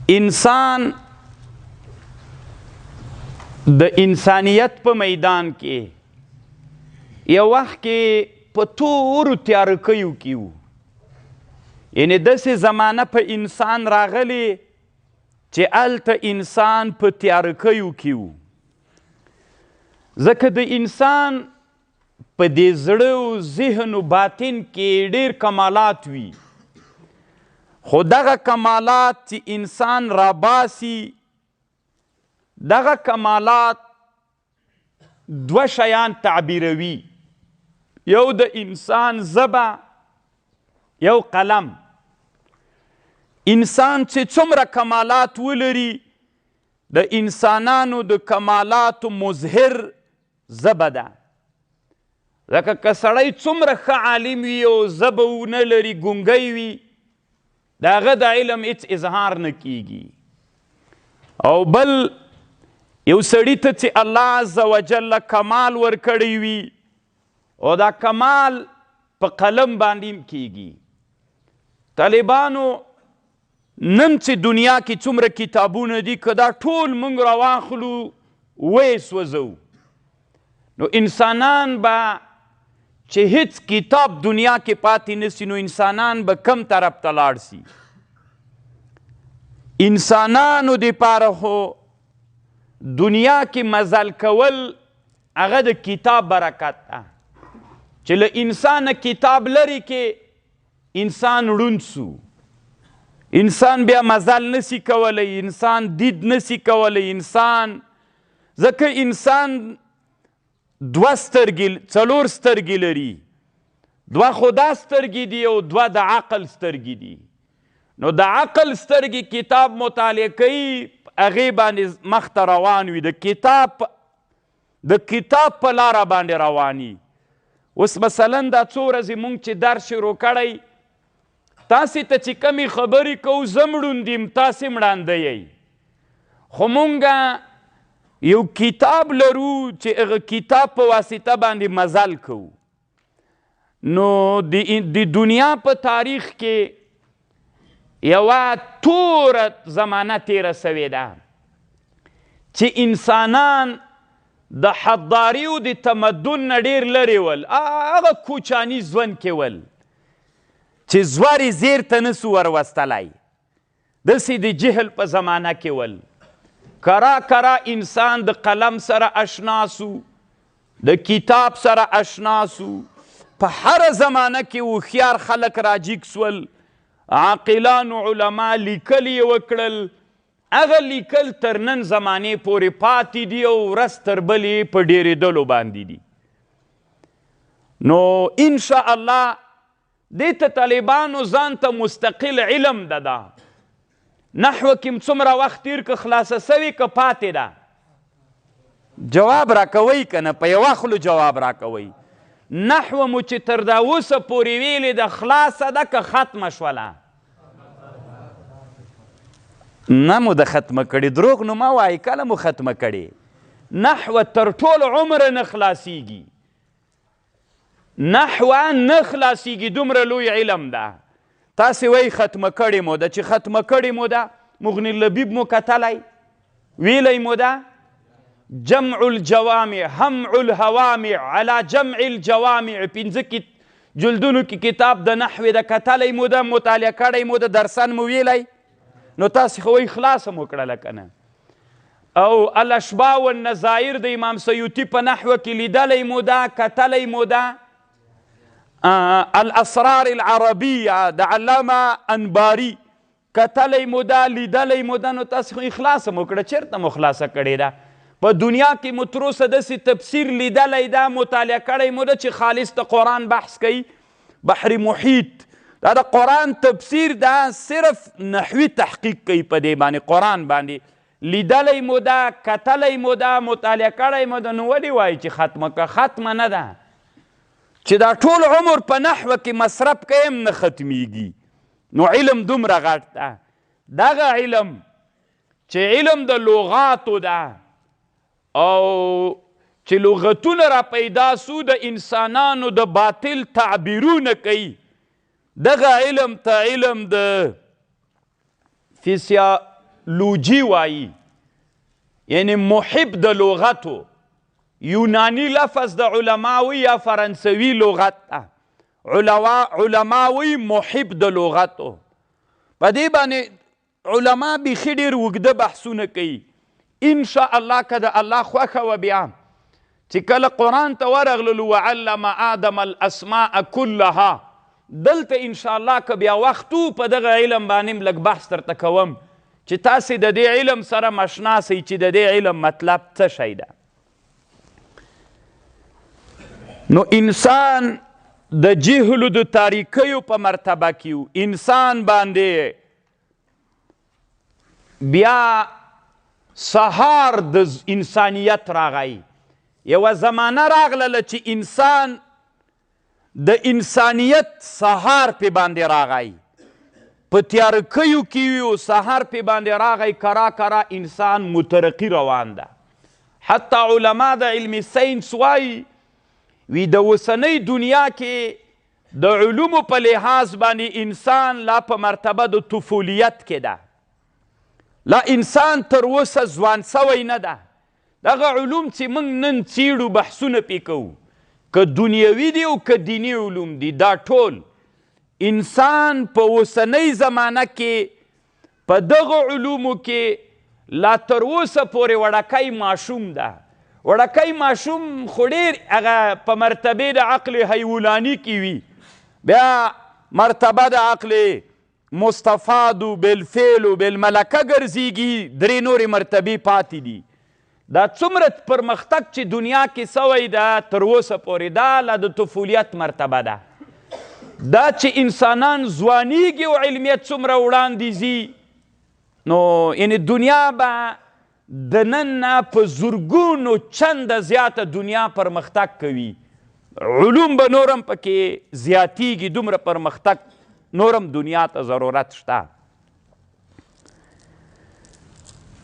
انسان د انسانیت په میدان کې یو وخت کې په تورو تیارکیو کې وو. یعنې داسې زمانه په انسان راغلی چې هلته انسان په تیارکیو کې وو. ځکه د انسان په دې زړه او ذهن و باطن کې ډېر کمالات وي، خو دغه کمالات چې انسان راباسي دغه کمالات دوه شیان تعبیروي، یو د انسان ژبه، یو قلم. انسان چې څومره کمالات ولري د انسانانو د کمالاتو مظهر ژبه ده. ځکه که سړی څومره ښه عالم وي او ژبه ونه لري، ګونګی وي، د هغه د علم هېڅ اظهار نه کیږي. او بل یو سړي ته چې الله عز وجل کمال ورکړی وي او دا کمال په قلم باندې هم کیږي. طالبانو نن چې دنیا کې څومره کتابونه دي، که دا ټول موږ راواخلو ویې سوځو، نو انسانان به چې هیڅ کتاب دنیا کې پاتې نسی، نو انسانان به کم طرف ته لاړ سي. انسانانو دپاره خو دنیا کې مزل کول هغه د کتاب برکت ده، چې له انسانه کتاب لرې کې انسان ړوند سو، انسان بیا مزل نسی کولی، انسان دید نسی کولی. انسان ځکه انسان دوه سترګې څلور سترګې لري، دوه خو دا سترګې دي او دوه د عقل سترګې دي. نو د عقل سترګې کتاب مطالعه کوي، هغې باندې مخته روان وي، د کتاب په لاره باندې رواني. اوس مثلا دا څو ورځې مونږ چې درس شروع کړی، تاسې ته چې کمې خبرې کوو زه مړوند یم، تاسې مړانده یئ، خو مونږ یو کتاب لرو چې هغه کتاب په واسطه باندې مزل کوو. نو د دنیا په تاریخ کې یوه توره زمانه تیره سوې ده چې انسانان د حضاري او د تمدن نه ډېر لرې ول، هغه کوچاني ژوند کې ول چې زوار یې زیر ته نسو وروستلی، داسې د جهل په زمانه کې ول. کرا انسان د قلم سره اشنا سو، د کتاب سره اشنا سو. په هره زمانه کې هوښیار خلک راجیګ سول، عاقلان و علما لیکل یې وکړل. هغه لیکل تر نن زمانې پورې پاتې دي او ورځ تر بلې په ډېرېدلو باندې دي. نو انشاءالله دې ته طالبانو ځان ته مستقل علم ده. نحوه کې څومره وخت تیر که خلاصه سوي که پاتې ده؟ جواب راکوئ که نه؟ په یوه خلو جواب راکوئ. نحوه مو چې تر دا اوسه پورې ویلې ده خلاصه ده که ختمه شوله؟ نه مو د ختمه کړې، دروغ نو مه وایي، کله مو ختمه کړې؟ نحوه تر ټول عمره نه خلاصیږي، نحوه نه خلاصیږي، دومره لوی علم ده. تاسې وایي ختمه کړې مو ده، چې ختمه کړې مو ده مغني اللبیب مو کتلی ویلی مو ده جمع الجوامع همع الهوامع على جمع الجوامع، پنځه جلدونو کې کتاب د نحوې د کتلی مو ده، مطالعه کړی مو ده، درسن مو ویلی. نو تاسې خو وایي خلاصه مو کړله که نه؟ او الاشباع والنظایر د امام سیوطي په نحوه کې لیدلی مو ده، کتلی مو ده. الاسرار العربیه د علامه انباري کتلی مو ده، لیدلی مو ده. نو تاسې خو خلاصه مو کړه، چېرته مو خلاصه کړې ده؟ په دنیا کې مو تر اوسه داسې تفسیر لیدلی ده، مطالعه کړی مو ده چې خالص د قرآن بحث کوي، بحر محیط، دا د قرآن تفسیر ده، صرف نحوي تحقیق کوي په دې باندې، قرآن باندې. لیدلی مو ده، کتلی مو ده، مطالعه کړی مو ده. نو ولې وایي چې ختمه که؟ ختمه نه ده، چې دا ټول عمر په نحوه کې مصرف کوي هم نه ختمیږي. نو علم دومره غټ ده. دغه علم چې علم د لغاتو ده او چې لغتونه را پیدا سو د انسانانو د باطل تعبیرونه کوي، دغه علم ته علم د لوجي وایي یعنی محب د لغتو یونانی لفظ د علماوی یا فرانسوي لغت علماوی محب د لغتو په دې باندې علما بیخي ډېر اوږده بحثونه کوي انشاء الله که د الله خوښه وه بیا چې کله قرآن ته ورغللو وعلم آدم الاسماء كلها دلته انشاءالله که بیا وخت و په دغه علم باندې لږ بحث درته کوم چې تاسې د دې علم سره مشنا سئ چې د دې علم مطلب څه شی ده نو انسان د جهلو د تاریکیو په مرتبه کې انسان باندې بیا سهار د انسانیت راغی یوه زمانه راغله چې انسان د انسانیت سهار پې باندې راغی په تیارکیو کې وي او سهار پې باندې راغی کرا کرا انسان مترقي روان ده حتی علما د علم ساینس وایي وی د اوسنۍ دنیا کې د علومو په لحاظ باندې انسان لا په مرتبه د طفولیت کې ده لا انسان تر اوسه ځوان سوی نه ده دغه علوم چې موږ نن څیړو بحثونه پې کوو که دنیوي دي او که دیني علوم دي دا ټول انسان په اوسنۍ زمانه کې په دغه علومو کې لا تر اوسه پورې وړکی ماشوم ده وړکی ماشوم خو ډېر هغه په مرتبې د عقل حیولاني کې وي بیا مرتبه د عقل مستفاد بالفعل بالملکه ګرځېږي درې نورې مرتبې پاتې دي دا څومره پرمختګ چې دنیا کې سوی ده تر اوسه پورې دا لا د طفولیت مرتبه ده دا چې انسانان ځوانیږي او علمیت څومره وړاندې ځي نو یعنې دنیا به د نن نه په زرګونو چنده زیاته دنیا پرمختګ کوي علوم به نورم پکې زیاتیږي دومره پرمختګ نورم دنیا ته ضرورت شته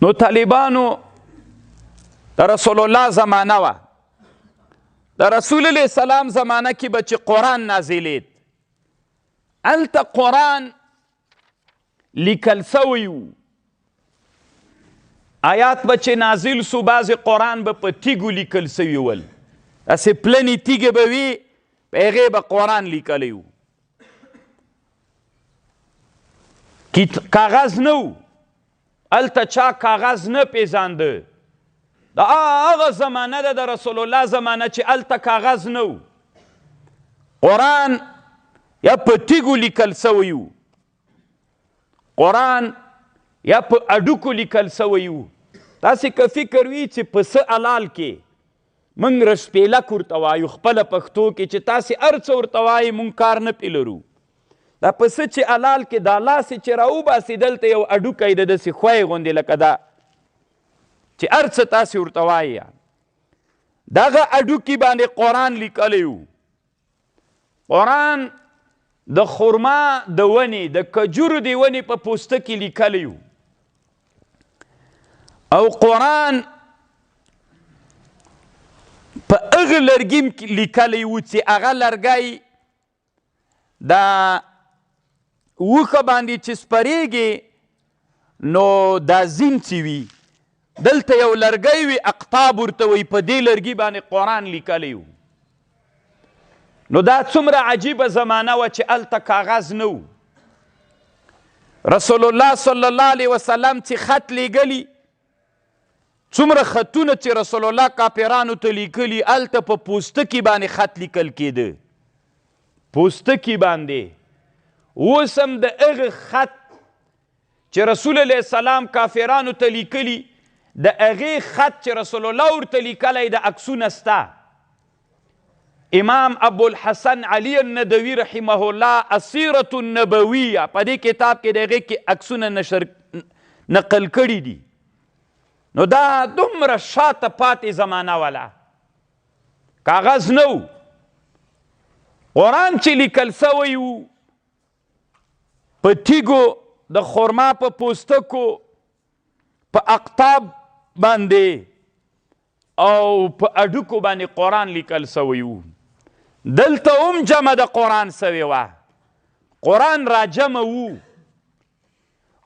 نو طالبانو د رسول الله زمانه وه د رسول علیه السلام زمانه کې به چې قرآن نازلید هلته قرآن لیکل سوی و آیات به چې نازل سو بعضې قرآن به په تیږو لیکل سوي ول داسې پلنې تیږې به وي په هغې به قرآن لیکلی و کاغذ نه و هلته چا کاغذ نه پیژانده دا هغه زمانه ده د رسول الله زمانه چې هلته کاغذ نه و قرآن یا په تیږو لیکل سوی و قرآن یا په اډوکو لیکل سوی و تاسې که فکر وي چې په څه حلال کې موږ رشپېلک ورته وایو خپله پښتو کې چې تاسې هر څه ورته وایي موږ کار نه پې لرو دا په څه چې حلال کې دا لاسې چې راوباسي دلته یو اډوکی د داسې خوی غوندې لکه دا چې هر څه تاسې ورته وایي دغه اډوکي باندې قرآن لیکلی و قرآن د خرما د ونې د کجورو د ونې په پوسته کې لیکلی و او قرآن په هغه لرګي لیکلی و چې هغه لرګی دا وښه باندې چې سپریږي نو دا زین چې وي دلته یو لرګی وي اقطاب ورته وایي په دې لرګي باندې قرآن لیکلی و نو دا څومره عجیبه زمانه وه چې هلته کاغذ نه و رسول الله صلی الله علیه وسلم چې خط لیږلي څومره خطونه چې رسول الله کافرانو ته لیکلي هلته په پوستکي باندې خط لیکل کېده پوستکي باندې اوس هم د هغه خط چې رسول علیه السلام کافرانو ته لیکلي د هغې خط چې رسول الله ورته لیکلی د عکسونه سته امام ابوالحسن علی الندوي رحمه الله السیرة النبویه په دې کتاب کې د هغې کې عکسونه نقل کړي دي نو دا دومره شاته پاتې زمانه وله کاغذ نه و قرآن چې لیکل سوی و په تیږو د خرما په پوستکو په اقطاب باندې او په اډوکو باندې قرآن لیکل سوی و دلته هم جمع د قرآن سوی وه قرآن را جمع و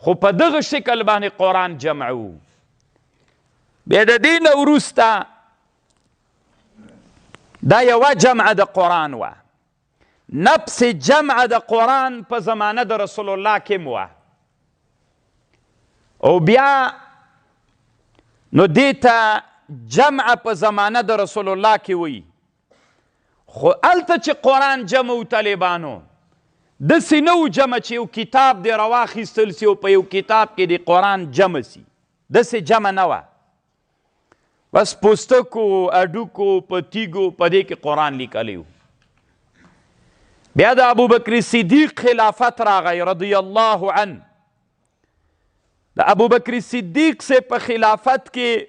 خو په دغه شکل باندې قرآن جمع و. بیا د دې نه وروسته دا یوه جمعه د قرآن وه. نفس جمعه د قرآن په زمانه د رسول الله کې وه. او بیا نو دې ته جمعه په زمانه د رسول الله کې وی. خو هلته چې قرآن جمع و طالبانو داسې نه و جمع چې یو کتاب دې راواخیستل سي او په یو کتاب کې د قرآن جمع سي. داسې جمع نه وه. بس پوستکو اډوکو په تیږو په دې کې قرآن لیکلی و. بیا د ابوبکر صدیق خلافت راغی رضی الله عنه. د ابوبکر صدیق سے په خلافت کې